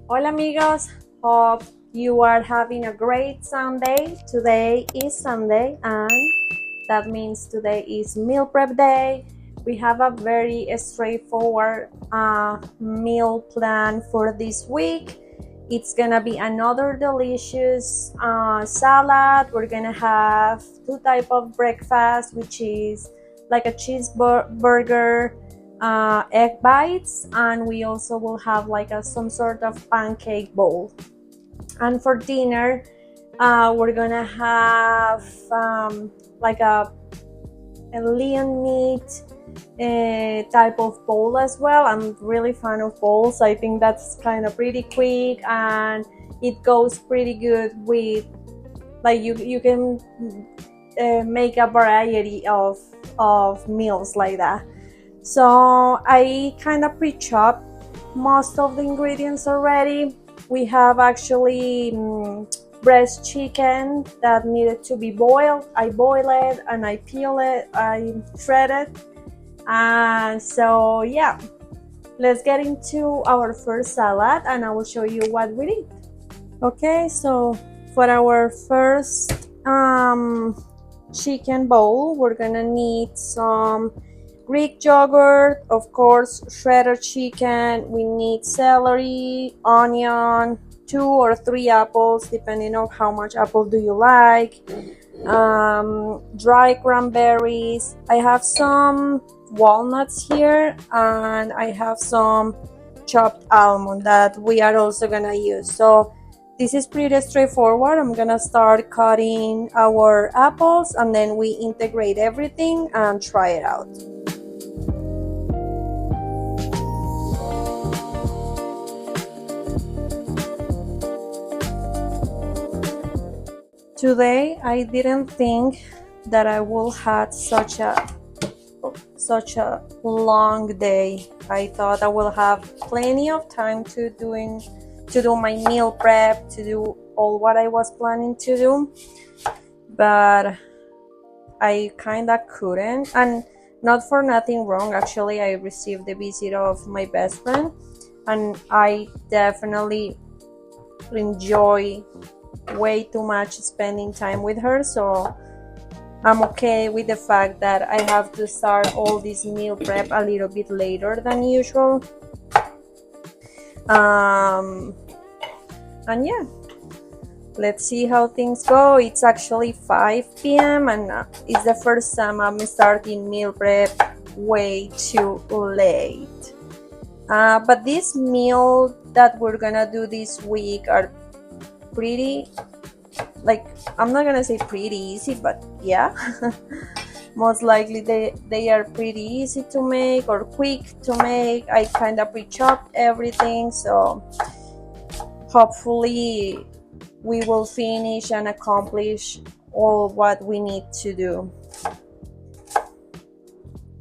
Hola amigos, hope you are having a great Sunday. Today is Sunday and that means today is meal prep day. We have a very straightforward meal plan for this week. It's gonna be another delicious salad. We're gonna have two types of breakfast, which is like a cheeseburger, egg bites, and we also will have like some sort of pancake bowl. And for dinner, we're gonna have like a lean meat type of bowl as well. I'm really fan of bowls. I think that's kind of pretty quick and it goes pretty good with, like, you can make a variety of meals like that. So I kind of pre-chopped most of the ingredients already. We have actually breast chicken that needed to be boiled. I boil it and I peel it, I shred it. And so yeah, let's get into our first salad and I will show you what we need. Okay, so for our first chicken bowl, we're gonna need some Greek yogurt, of course, shredded chicken. We need celery, onion, 2 or 3 apples, depending on how much apple do you like. Dry cranberries. I have some walnuts here, and I have some chopped almond that we are also gonna use. So this is pretty straightforward. I'm gonna start cutting our apples, and then we integrate everything and try it out. Today I didn't think that I will have such a long day. I thought I will have plenty of time to do my meal prep, to do all what I was planning to do, but I kinda couldn't. And not for nothing wrong, actually I received the visit of my best friend and I definitely enjoy way too much spending time with her, so I'm okay with the fact that I have to start all this meal prep a little bit later than usual. And yeah, let's see how things go. It's actually 5 p.m. and it's the first time I'm starting meal prep way too late. But this meal that we're gonna do this week are pretty, like, I'm not gonna say pretty easy, but yeah, most likely they are pretty easy to make or quick to make. I kind of pre-chopped everything, so hopefully we will finish and accomplish all what we need to do.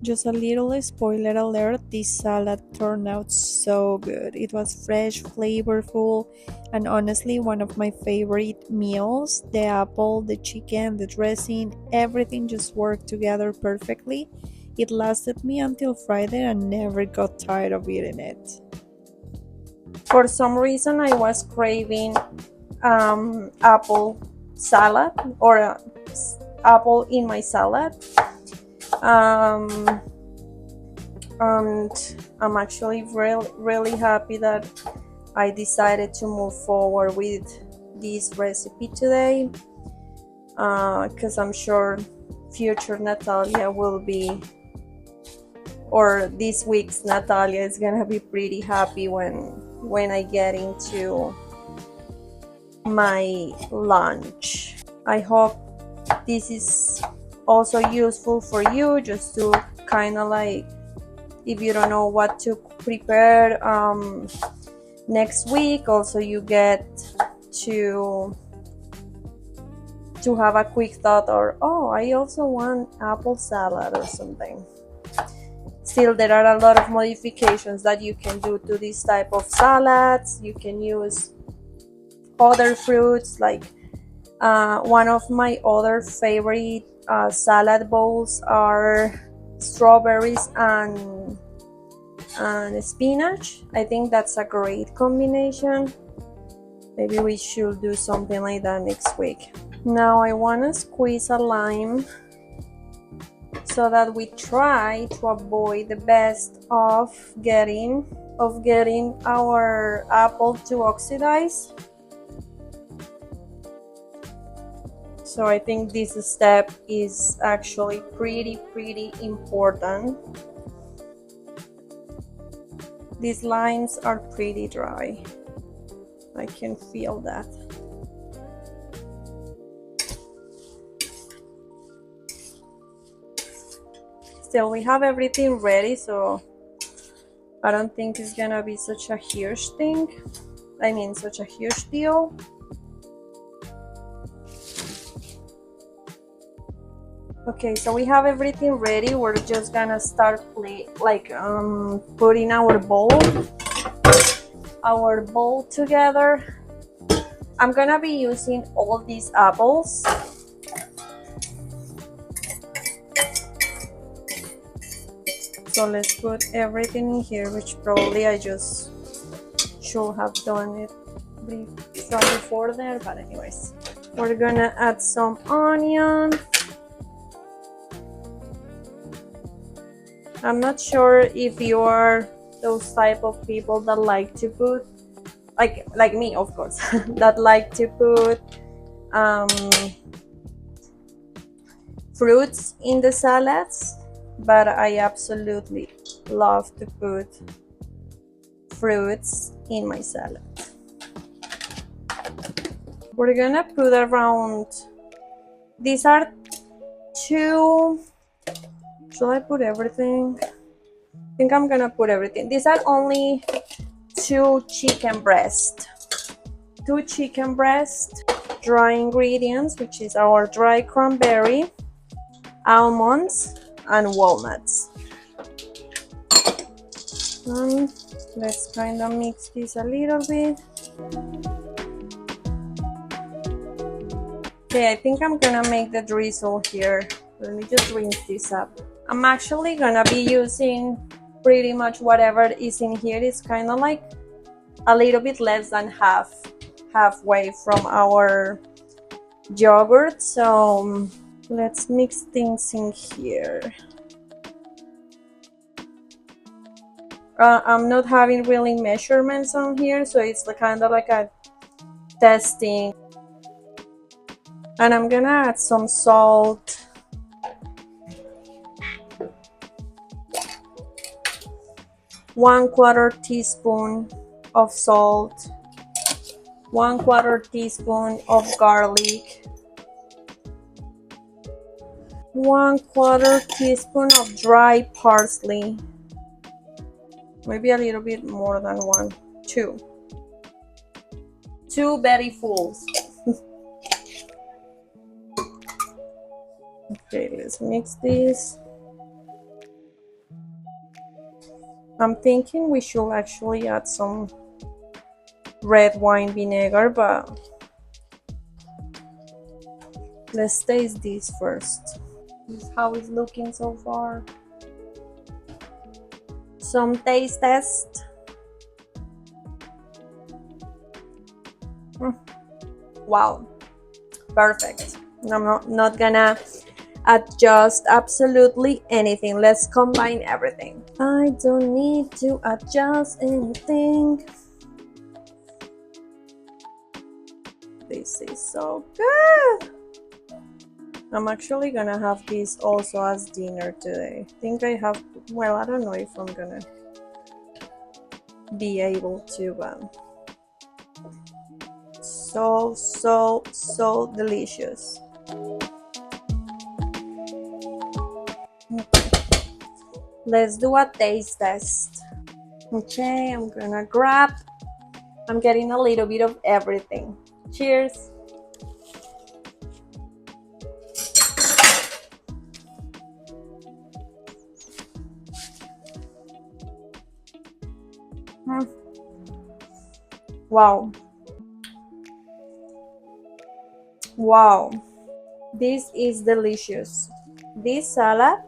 Just a little spoiler alert, this salad turned out so good. It was fresh, flavorful, and honestly one of my favorite meals. The apple, the chicken, the dressing, everything just worked together perfectly. It lasted me until Friday and never got tired of eating it. For some reason I was craving apple salad or apple in my salad. And I'm actually really happy that I decided to move forward with this recipe today, because I'm sure future Natalia will be, or this week's Natalia is gonna be pretty happy when I get into my lunch. I hope this is also useful for you, just to kind of like, if you don't know what to prepare next week, also you get to have a quick thought, or oh, I also want apple salad or something. Still, there are a lot of modifications that you can do to this type of salads. You can use other fruits, like one of my other favorite salad bowls are strawberries and and spinach. I think that's a great combination. Maybe we should do something like that next week. Now I want to squeeze a lime so that we try to avoid the best of getting our apple to oxidize. So I think this step is actually pretty important. These limes are pretty dry. I can feel that. Still, we have everything ready, so I don't think it's gonna be such a huge thing. I mean, such a huge deal. Okay, so we have everything ready. We're just gonna start putting our bowl together. I'm gonna be using all of these apples. So let's put everything in here, which probably I just should have done it from before there, but anyways. We're gonna add some onion. I'm not sure if you are those type of people that like to put, like me of course, that like to put fruits in the salads, but I absolutely love to put fruits in my salad. We're gonna put around, these are two, should I put everything? I think I'm gonna put everything. These are only two chicken breast, dry ingredients, which is our dry cranberry, almonds, and walnuts. Let's kind of mix this a little bit. Okay, I think I'm gonna make the drizzle here. Let me just rinse this up. I'm actually gonna be using pretty much whatever is in here. It's kind of like a little bit less than halfway from our yogurt. So let's mix things in here. I'm not having really measurements on here, so it's kind of like a testing. And I'm gonna add some salt. One-quarter teaspoon of salt, 1/4 teaspoon of garlic, 1/4 teaspoon of dry parsley, maybe a little bit more than one, two bellyfuls. Okay, let's mix this. I'm thinking we should actually add some red wine vinegar, but let's taste this first. This is how it's looking so far. Some taste test. Wow, perfect. I'm not gonna adjust absolutely anything. Let's combine everything. I don't need to adjust anything. This is so good. I'm actually gonna have this also as dinner today. I think I have, well, I don't know if I'm gonna be able to, but so delicious. Okay. Let's do a taste test. Okay, I'm gonna grab. I'm getting a little bit of everything. Cheers. Wow. Wow. This is delicious. This salad,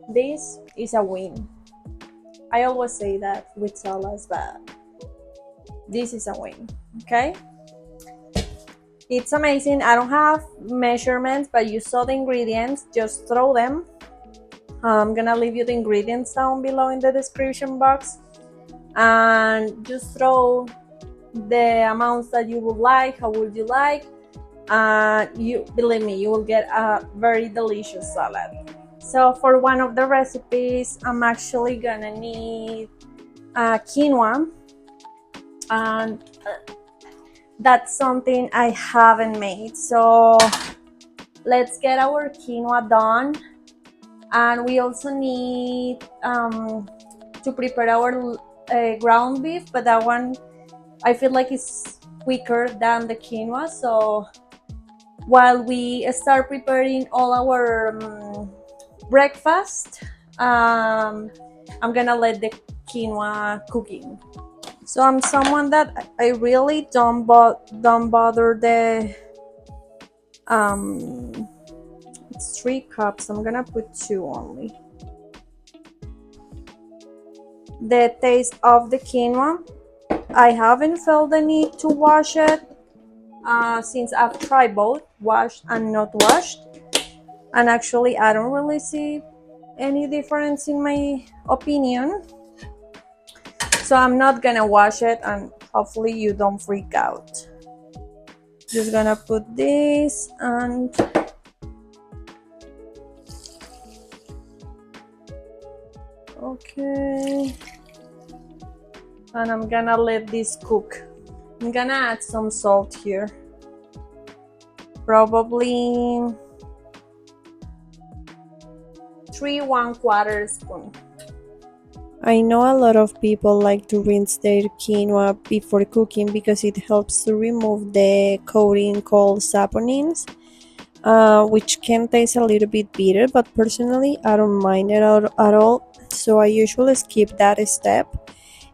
this is a win. I always say that with salads, but this is a win. Okay, it's amazing. I don't have measurements, but you saw the ingredients. Just throw them. I'm gonna leave you the ingredients down below in the description box, and just throw the amounts that you would like. How would you like? You believe me, you will get a very delicious salad. So for one of the recipes, I'm actually gonna need quinoa, and that's something I haven't made. So let's get our quinoa done. And we also need to prepare our ground beef, but that one I feel like it's quicker than the quinoa. So while we start preparing all our breakfast, I'm gonna let the quinoa cooking. So I'm someone that I really don't bother the it's 3 cups. I'm gonna put 2 only. The taste of the quinoa, I haven't felt the need to wash it since I've tried both washed and not washed, and actually I don't really see any difference in my opinion. So I'm not gonna wash it, and hopefully you don't freak out. Just gonna put this and okay, and I'm gonna let this cook. I'm gonna add some salt here, probably 3 1/4 spoon. I know a lot of people like to rinse their quinoa before cooking because it helps to remove the coating called saponins, which can taste a little bit bitter, but personally I don't mind it at all, so I usually skip that step.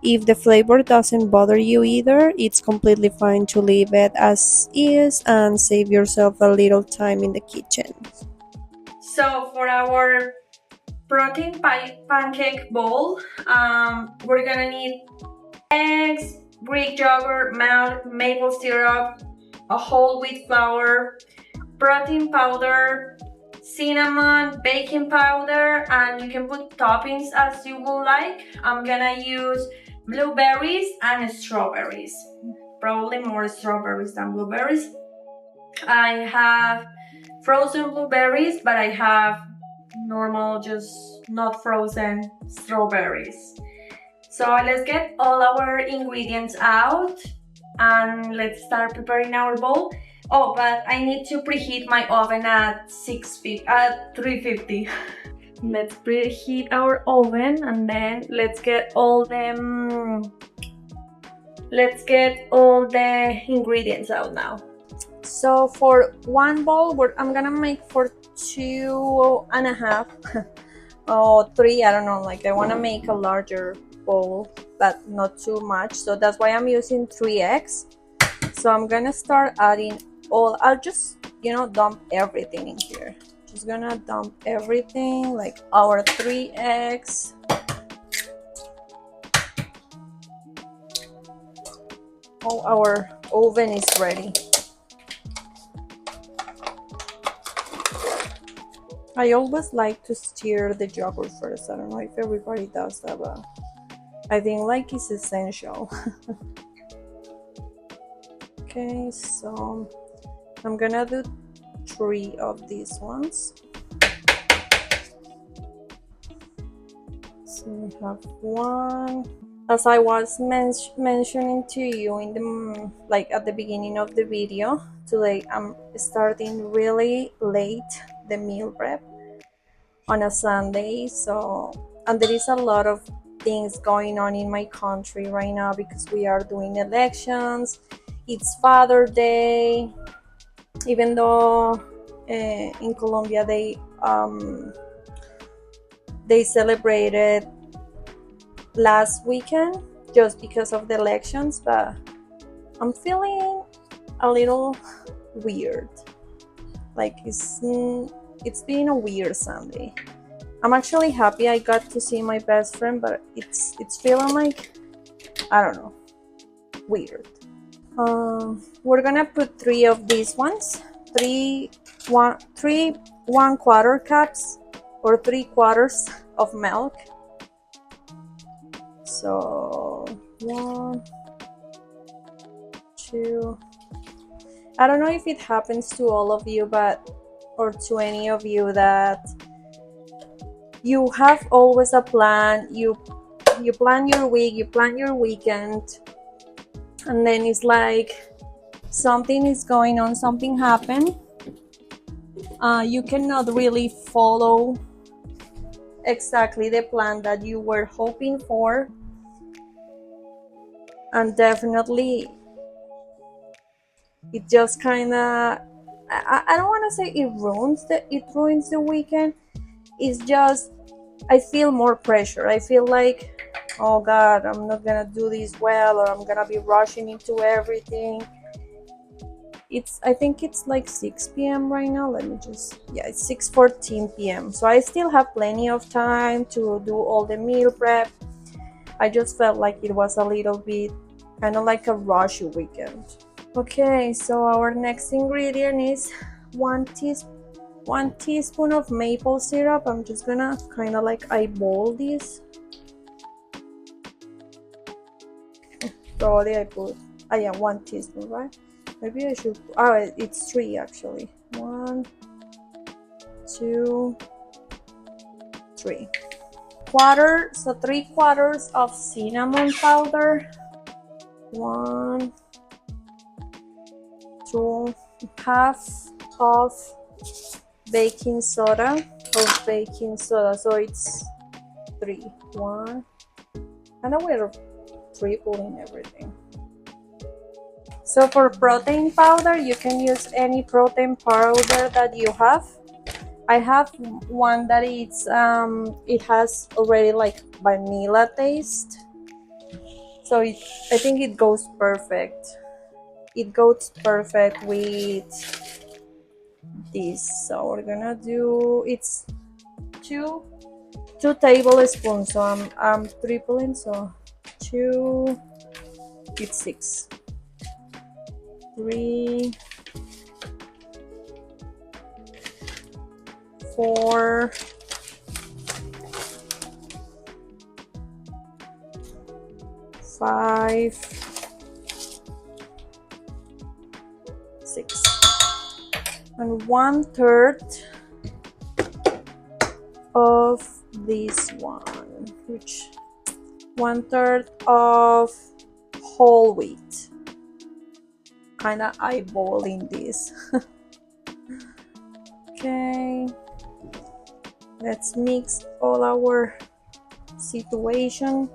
If the flavor doesn't bother you either, it's completely fine to leave it as is and save yourself a little time in the kitchen. So for our protein pancake bowl, we're gonna need eggs, Greek yogurt, milk, maple syrup, a whole wheat flour, protein powder, cinnamon, baking powder, and you can put toppings as you would like. I'm gonna use blueberries and strawberries, probably more strawberries than blueberries. I have frozen blueberries, but I have normal, just not frozen strawberries. So let's get all our ingredients out and let's start preparing our bowl. Oh, but I need to preheat my oven at 350. Let's preheat our oven and then let's get all the ingredients out now. So for one bowl, I'm gonna make for 2.5 or 3, I don't know, like I want to make a larger bowl but not too much, so that's why I'm using 3 eggs. So I'm gonna start adding I'll just dump everything in here. Just gonna dump everything, like our 3 eggs. Oh, our oven is ready. I always like to stir the yogurt first. I don't know if everybody does that, but I think like it's essential. Okay, so I'm gonna do 3 of these ones. So we have 1. As I was mentioning to you in the at the beginning of the video, today I'm starting really late the meal prep on a Sunday. So, and there is a lot of things going on in my country right now because we are doing elections. It's Father's Day, even though in Colombia they celebrated last weekend just because of the elections, but I'm feeling a little weird. Like it's been a weird Sunday. I'm actually happy I got to see my best friend, but it's feeling like, I don't know, weird. We're gonna put 3 of these ones, 1/4 cups or 3/4 of milk. So 1, 2. I don't know if it happens to all of you, or to any of you, that you have always a plan. You plan your week, you plan your weekend, and then it's like something is going on, something happened. You cannot really follow exactly the plan that you were hoping for, and definitely it just kind of, I don't want to say it ruins the weekend. It's just, I feel more pressure. I feel like, oh god, I'm not gonna do this well, or I'm gonna be rushing into everything. I think it's like 6 p.m. right now. Let me just, yeah, it's 6:14 p.m. So I still have plenty of time to do all the meal prep. I just felt like it was a little bit kind of like a rushy weekend. Okay, so our next ingredient is 1 teaspoon of maple syrup. I'm just gonna kind of like eyeball this. Probably I put, yeah, 1 teaspoon, right? Maybe I should, it's 3 actually. 1, 2, 3. So 3/4 of cinnamon powder. 1, 2, half of baking soda. So it's 3. 1. I know we're tripling everything. So for protein powder, you can use any protein powder that you have. I have one that it has already like vanilla taste. So I think it goes perfect. It goes perfect with this. So we're gonna do, it's 2 tablespoons. So I'm tripling, so 2, it's 6. 3, 4, 5, 6, and 1/3 of this one, which 1/3 of whole wheat. Kind of eyeballing this. Okay, let's mix all our situation.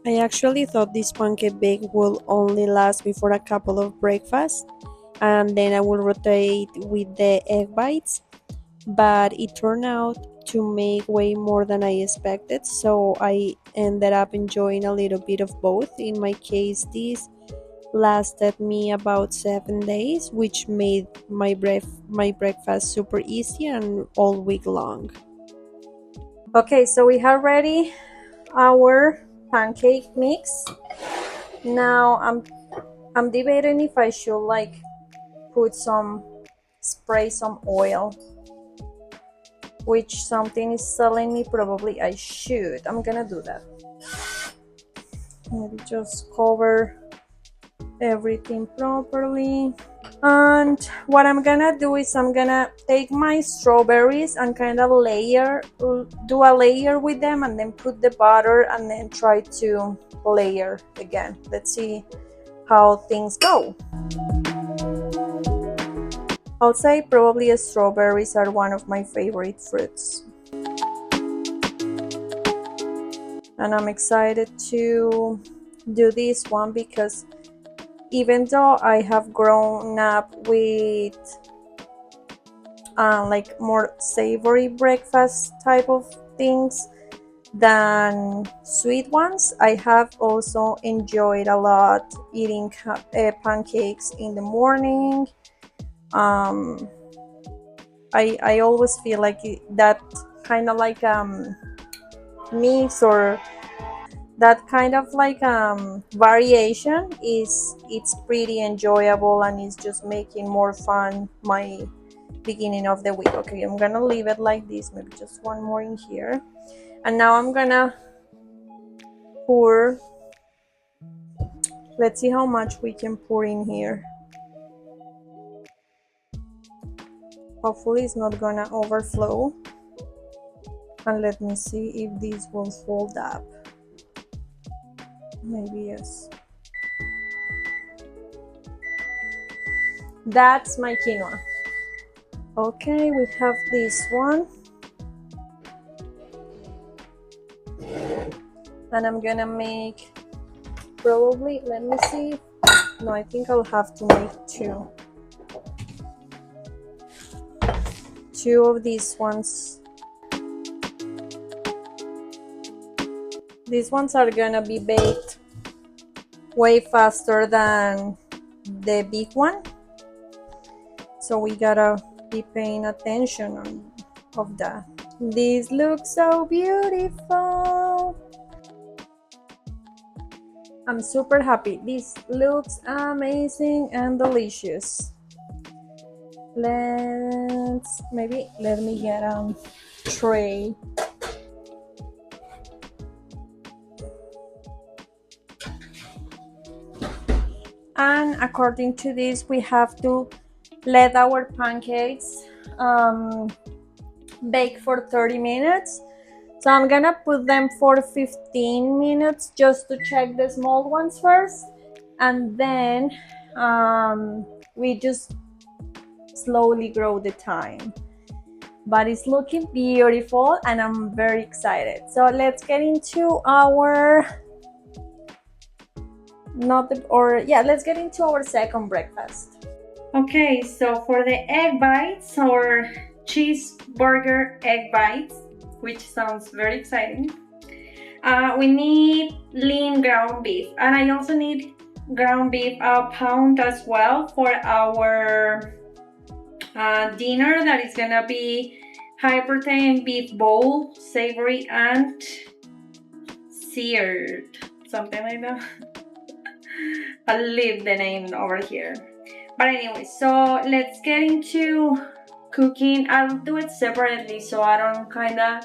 I actually thought this pancake bake will only last me for a couple of breakfasts, and then I will rotate with the egg bites, but it turned out to make way more than I expected, so I ended up enjoying a little bit of both. In my case, this lasted me about 7 days, which made my breakfast super easy and all week long. Okay, so we have ready our pancake mix. Now I'm debating if I should like spray some oil, which something is telling me probably I should. I'm gonna do that. Maybe just cover everything properly. And what I'm gonna do is I'm gonna take my strawberries and kind of do a layer with them, and then put the butter, and then try to layer again. Let's see how things go. I'll say probably strawberries are one of my favorite fruits, and I'm excited to do this one because even though I have grown up with like more savory breakfast type of things than sweet ones, I have also enjoyed a lot eating pancakes in the morning. I always feel like that kind of like mix, or that kind of like variation it's pretty enjoyable, and it's just making more fun my beginning of the week. Okay, I'm gonna leave it like this, maybe just one more in here, and now I'm gonna pour. Let's see how much we can pour in here. Hopefully it's not gonna overflow, and let me see if this will fold up. Maybe yes. That's my quinoa. Okay, we have this one, and I'm gonna make probably, let me see, no, I think I'll have to make two of these ones. These ones are gonna be baked way faster than the big one, so we gotta be paying attention of that. This looks so beautiful. I'm super happy. This looks amazing and delicious. Let me get a tray. And according to this, we have to let our pancakes bake for 30 minutes. So I'm gonna put them for 15 minutes just to check the small ones first, and then we just slowly grow the time. But it's looking beautiful and I'm very excited. So let's get into our let's get into our second breakfast. Okay, so for the egg bites, or cheeseburger egg bites, which sounds very exciting, we need lean ground beef, and I also need ground beef a pound as well for our dinner. That is gonna be high protein beef bowl, savory and seared, something like that. I'll leave the name over here. But anyway, so let's get into cooking. I'll do it separately so I don't kind of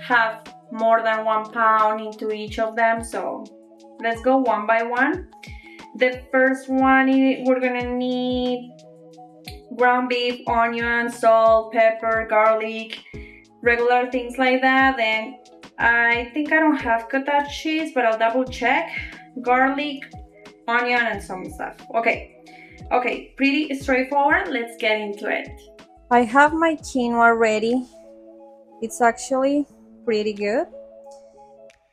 have more than 1 pound into each of them. So let's go one by one. The first one, we're gonna need ground beef, onion, salt, pepper, garlic, regular things like that. Then I think I don't have cottage cheese, but I'll double check. Garlic, onion, and some stuff. Okay, pretty straightforward. Let's get into it. I have my quinoa ready. It's actually pretty good,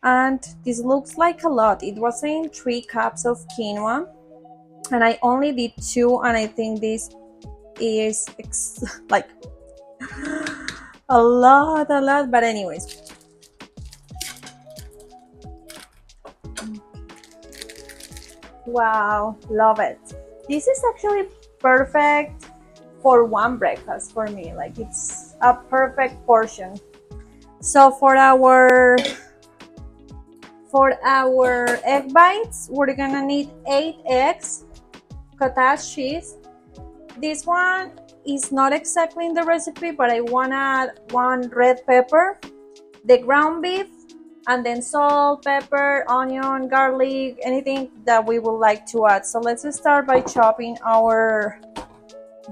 and this looks like a lot. It was saying 3 cups of quinoa, and I only did 2, and I think this is like a lot, but anyways. Wow, love it. This is actually perfect for one breakfast for me. Like, it's a perfect portion. So for our egg bites, we're gonna need 8 eggs, cottage cheese. This one is not exactly in the recipe, but I want to add 1 red pepper, the ground beef, and then salt, pepper, onion, garlic, anything that we would like to add. So let's start by chopping our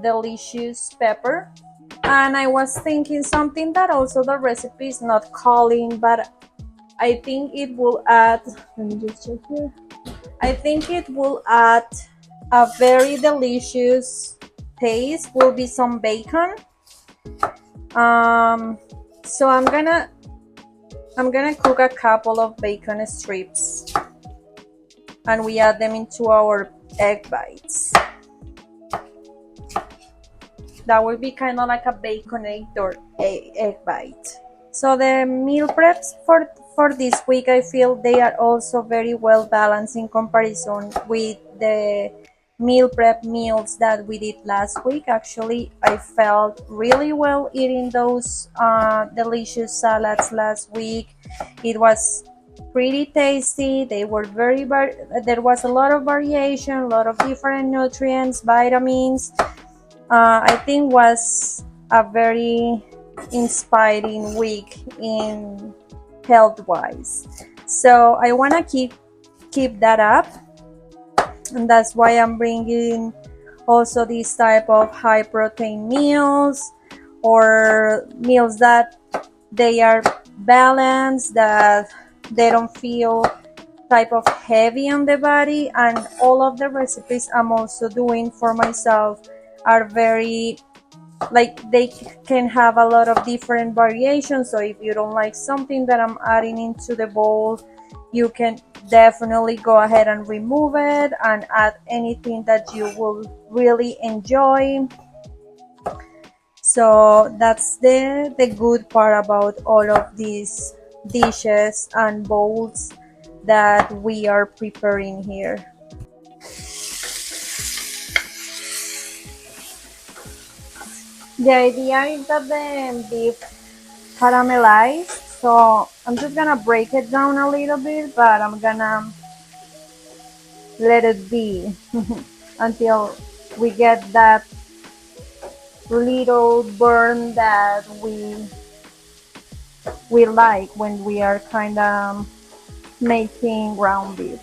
delicious pepper. And I was thinking something that also the recipe is not calling, but I think it will add, let me just check here. I think it will add a very delicious taste, will be some bacon. So I'm gonna cook a couple of bacon strips, and we add them into our egg bites. That will be kind of like a baconator egg bite. So the meal preps for this week, I feel they are also very well balanced in comparison with the meal prep meals that we did last week. Actually, I felt really well eating those delicious salads last week. It was pretty tasty. They were there was a lot of variation, a lot of different nutrients, vitamins. I think was a very inspiring week in health wise. So I want to keep that up, and that's why I'm bringing also this type of high protein meals, or meals that they are balanced, that they don't feel type of heavy on the body. And all of the recipes I'm also doing for myself are very, like, they can have a lot of different variations. So if you don't like something that I'm adding into the bowl, you can definitely go ahead and remove it and add anything that you will really enjoy. So that's the good part about all of these dishes and bowls that we are preparing here. The idea is that the beef caramelized, so I'm just gonna break it down a little bit, but I'm gonna let it be until we get that little burn that we like when we are kind of making ground beef.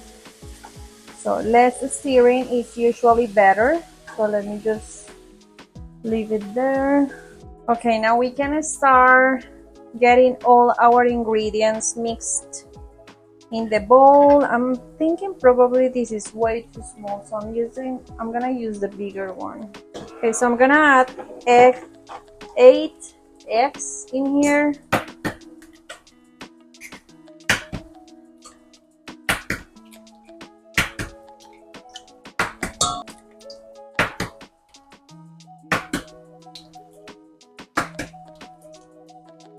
So less searing is usually better, so let me just leave it there. Okay, now we can start getting all our ingredients mixed in the bowl. I'm thinking probably this is way too small, so I'm gonna use the bigger one. Okay, so I'm gonna add 8 eggs in here.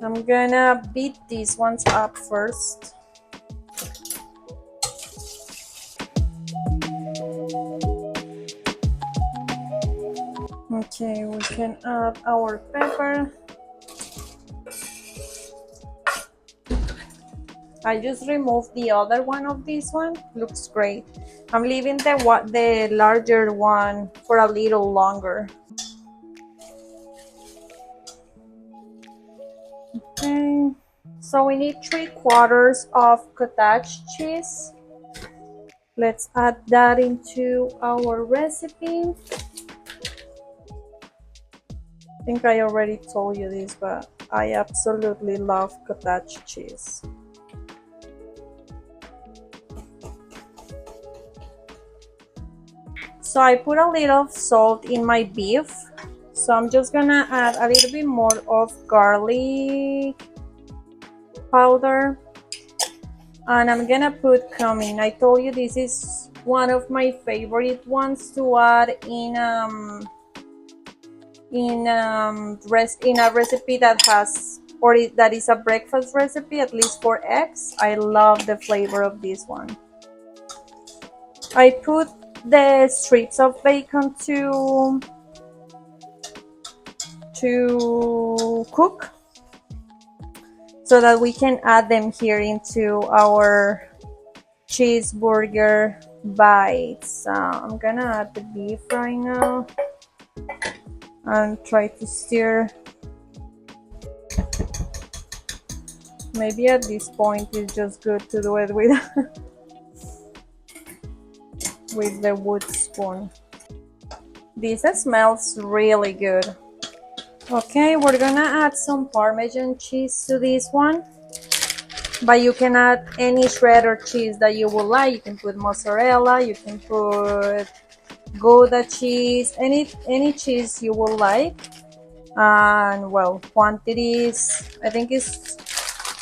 I'm gonna beat these ones up first. Okay, we can add our pepper. I just removed the other one of this one. Looks great. I'm leaving the larger one for a little longer. Okay, so we need 3/4 of cottage cheese. Let's add that into our recipe. I think I already told you this, but I absolutely love cottage cheese. So I put a little salt in my beef. So I'm just gonna add a little bit more of garlic powder. And I'm gonna put cumin. I told you this is one of my favorite ones to add in a recipe that has, or that is a breakfast recipe, at least for eggs. I love the flavor of this one. I put the strips of bacon to cook, so that we can add them here into our cheeseburger bites. I'm gonna add the beef right now and try to stir. Maybe at this point it's just good to do it with with the wood spoon. This smells really good. Okay, we're gonna add some Parmesan cheese to this one, but you can add any shredded cheese that you would like. You can put mozzarella, you can put Gouda cheese, any cheese you would like. And well, quantities, I think it's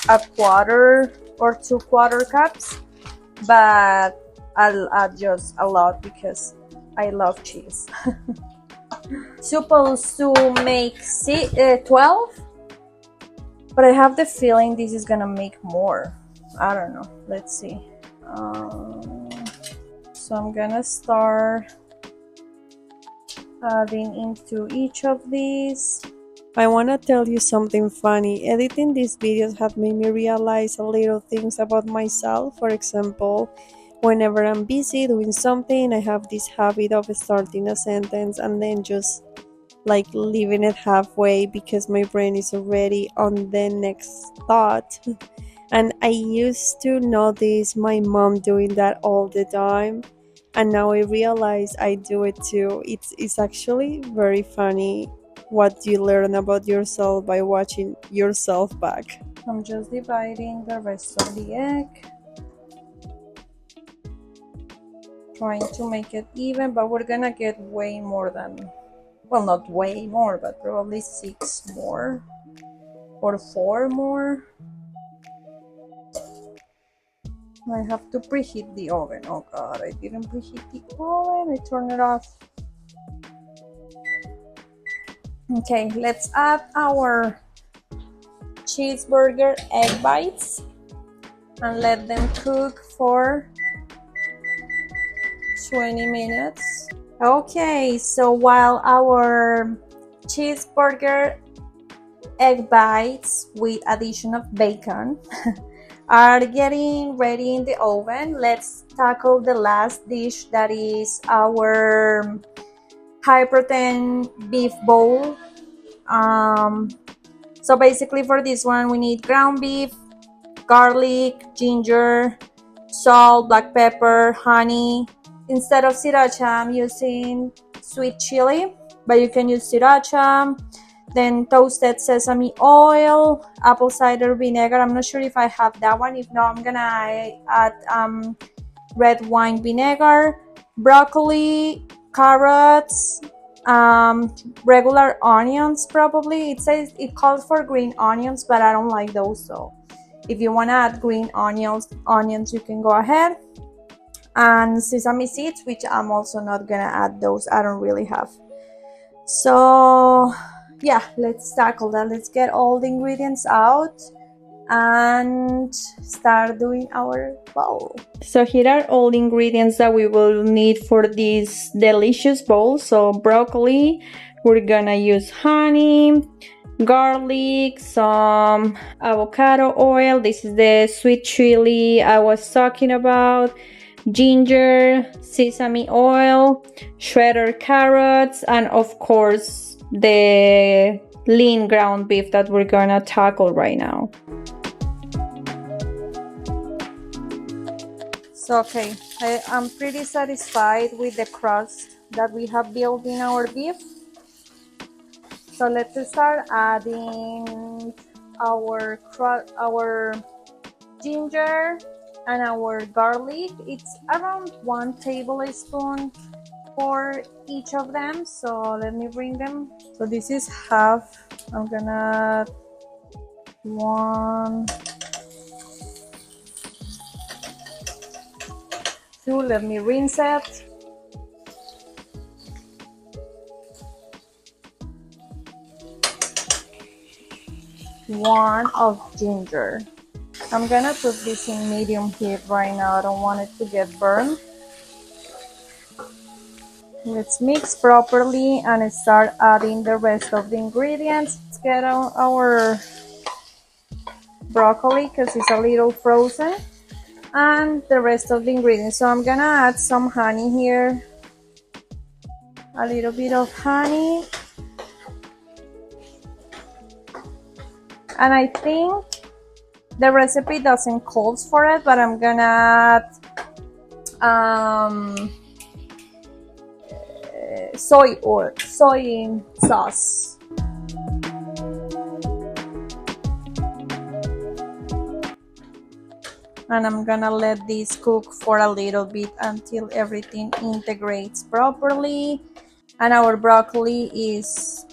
1/4 or 2/4 cups, but I'll add just a lot because I love cheese. Supposed to make 12, but I have the feeling this is gonna make more. I don't know, let's see. So I'm gonna start adding into each of these. I want to tell you something funny. Editing these videos have made me realize a little things about myself. For example, whenever I'm busy doing something, I have this habit of starting a sentence and then just like leaving it halfway because my brain is already on the next thought. And I used to notice my mom doing that all the time, and now I realize I do it too. It's actually very funny what you learn about yourself by watching yourself back. I'm just dividing the rest of the egg, trying to make it even, but we're gonna get way more than, well, not way more, but probably 6 more or 4 more. I have to preheat the oven. Oh god, I didn't preheat the oven. I turned it off. Okay, let's add our cheeseburger egg bites and let them cook for 20 minutes. Okay, so while our cheeseburger egg bites with addition of bacon are getting ready in the oven, let's tackle the last dish, that is our high protein beef bowl. So basically for this one we need ground beef, garlic, ginger, salt, black pepper, honey. Instead of sriracha, I'm using sweet chili, but you can use sriracha. Then toasted sesame oil, apple cider vinegar. I'm not sure if I have that one. If not, I'm gonna add red wine vinegar, broccoli, carrots, regular onions. Probably it says it calls for green onions, but I don't like those. So if you want to add green onions, you can go ahead. And sesame seeds, which I'm also not gonna add those. I don't really have. So yeah, let's tackle that. Let's get all the ingredients out and start doing our bowl. So here are all the ingredients that we will need for this delicious bowl. So broccoli, we're gonna use honey, garlic, some avocado oil. This is the sweet chili I was talking about. Ginger, sesame oil, shredded carrots, and of course the lean ground beef that we're gonna tackle right now. So okay, I'm pretty satisfied with the crust that we have built in our beef. So let's start adding our ginger and our garlic. It's around 1 tablespoon for each of them. So let me bring them. So this is half. I'm gonna add 1, 2. Let me rinse it. One of ginger. I'm gonna put this in medium heat right now. I don't want it to get burned. Let's mix properly and start adding the rest of the ingredients. Let's get our broccoli because it's a little frozen, and the rest of the ingredients. So I'm gonna add some honey here, a little bit of honey, and I think the recipe doesn't call for it, but I'm gonna add soy sauce. And I'm gonna let this cook for a little bit until everything integrates properly and our broccoli is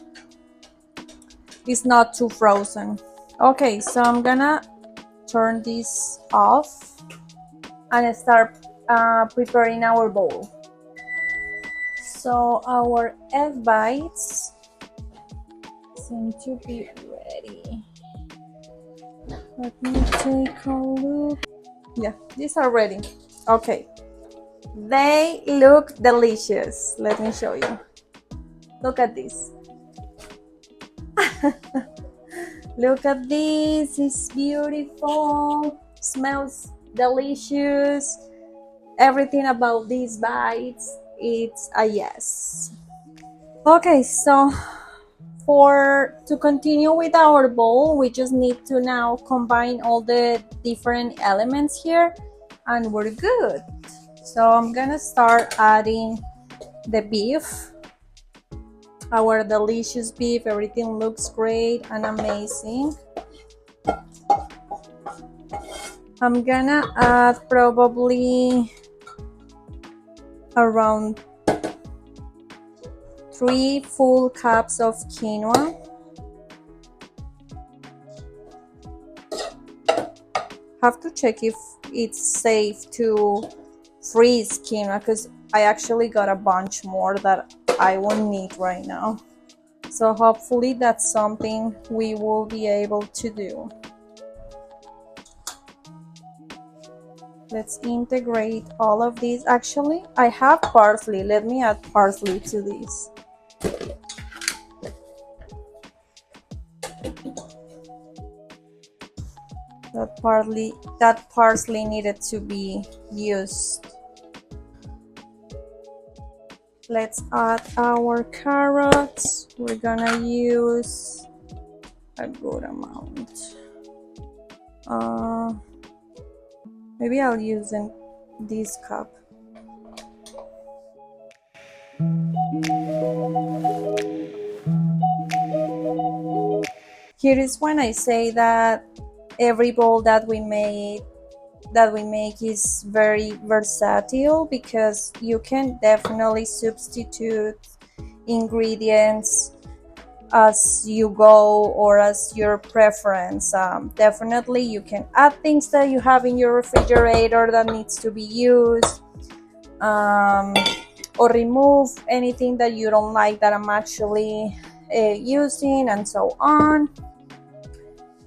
not too frozen. Okay, so I'm gonna turn this off and start preparing our bowl. So our egg bites seem to be ready. Let me take a look. Yeah, these are ready. Okay, they look delicious. Let me show you. Look at this. Look at this, it's beautiful, smells delicious. Everything about these bites, it's a yes. Okay, so to continue with our bowl, we just need to now combine all the different elements here and we're good. So I'm gonna start adding the beef, our delicious beef. Everything looks great and amazing. I'm gonna add probably around 3 full cups of quinoa. Have to check if it's safe to freeze quinoa because I actually got a bunch more that I won't need right now. So hopefully that's something we will be able to do. Let's integrate all of these. Actually, I have parsley. Let me add parsley to this. That parsley needed to be used. Let's add our carrots. We're gonna use a good amount. Maybe I'll use this cup. Here is when I say that every bowl that we make is very versatile, because you can definitely substitute ingredients as you go or as your preference. Definitely you can add things that you have in your refrigerator that needs to be used, or remove anything that you don't like that I'm actually using, and so on.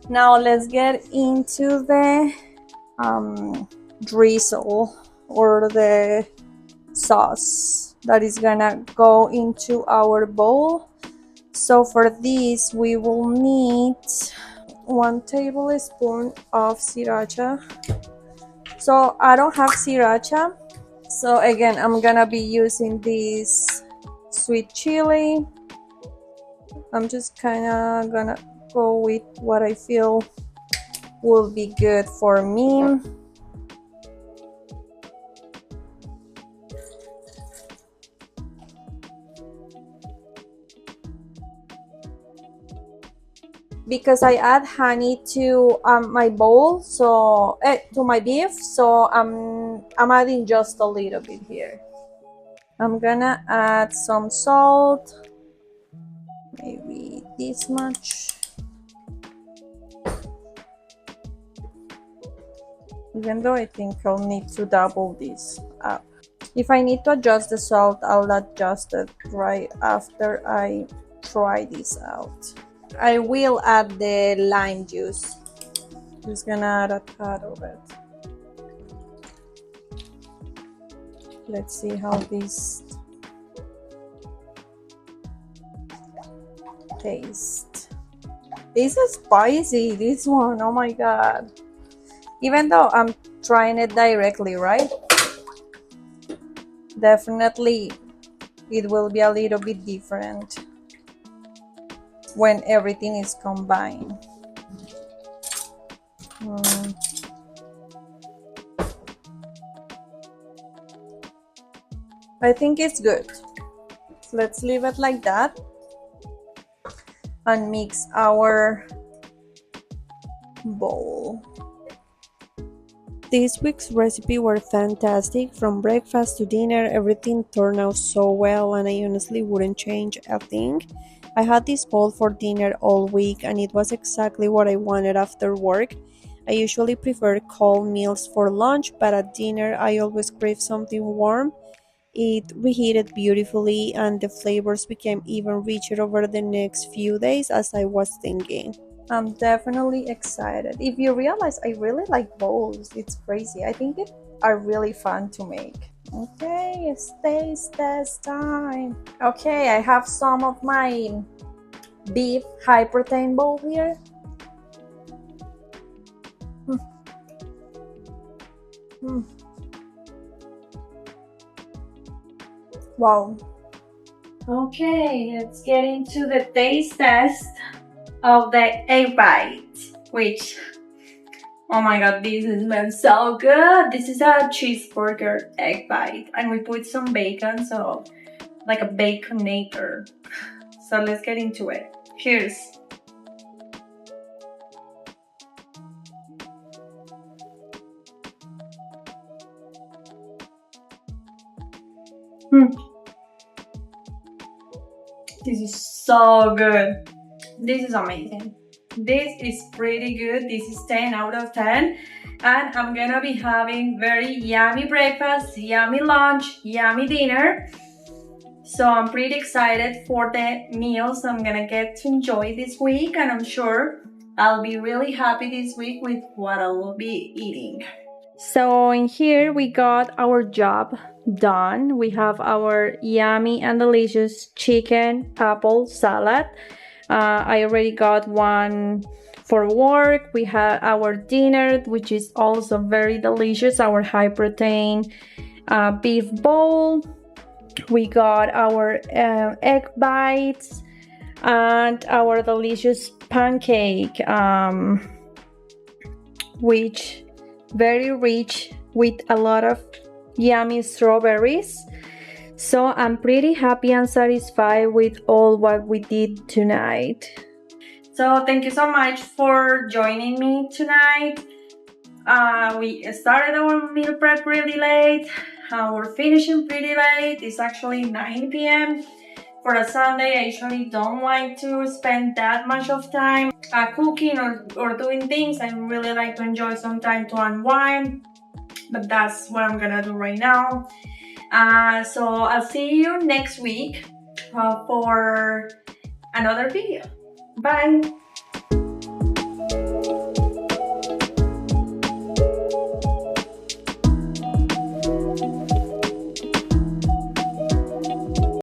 Now let's get into the drizzle or the sauce that is gonna go into our bowl. So for this we will need 1 tablespoon of sriracha. So I don't have sriracha, so again I'm gonna be using this sweet chili. I'm just kinda gonna go with what I feel will be good for me. Because I add honey to my bowl, so to my beef, so I'm adding just a little bit here. I'm gonna add some salt, maybe this much. Even though I think I'll need to double this up. If I need to adjust the salt, I'll adjust it right after I try this out. I will add the lime juice. Just gonna add a tad of it. Let's see how this tastes. This is spicy, this one, oh my god. Even though I'm trying it directly, right? Definitely it will be a little bit different when everything is combined. I think it's good. Let's leave it like that and mix our bowl. This week's recipe were fantastic. From breakfast to dinner, everything turned out so well, and I honestly wouldn't change a thing. I had this bowl for dinner all week, and it was exactly what I wanted after work. I usually prefer cold meals for lunch, but at dinner I always crave something warm. It reheated beautifully, and the flavors became even richer over the next few days, as I was thinking. I'm definitely excited. If you realize, I really like bowls. It's crazy. I think it are really fun to make. Okay, it's taste test time. Okay, I have some of my beef high protein bowl here. Mm. Mm. Wow. Okay, let's get into the taste test of the egg bite, which, oh my god, this smells so good. This is a cheeseburger egg bite, and we put some bacon, so like a baconator. So let's get into it. Cheers. This is so good. This is amazing. This is pretty good. This is 10 out of 10. And I'm gonna be having very yummy breakfast, yummy lunch, yummy dinner. So I'm pretty excited for the meals I'm gonna get to enjoy this week, and I'm sure I'll be really happy this week with what I will be eating. So in here we got our job done. We have our yummy and delicious chicken apple salad. I already got one for work. We had our dinner, which is also very delicious, our high protein beef bowl. We got our egg bites and our delicious pancake, which very rich with a lot of yummy strawberries. So I'm pretty happy and satisfied with all what we did tonight. So thank you so much for joining me tonight. We started our meal prep really late. We're finishing pretty late. It's actually 9 p.m. For a Sunday, I usually don't like to spend that much of time cooking or doing things. I really like to enjoy some time to unwind, but that's what I'm gonna do right now. So I'll see you next week for another video. Bye!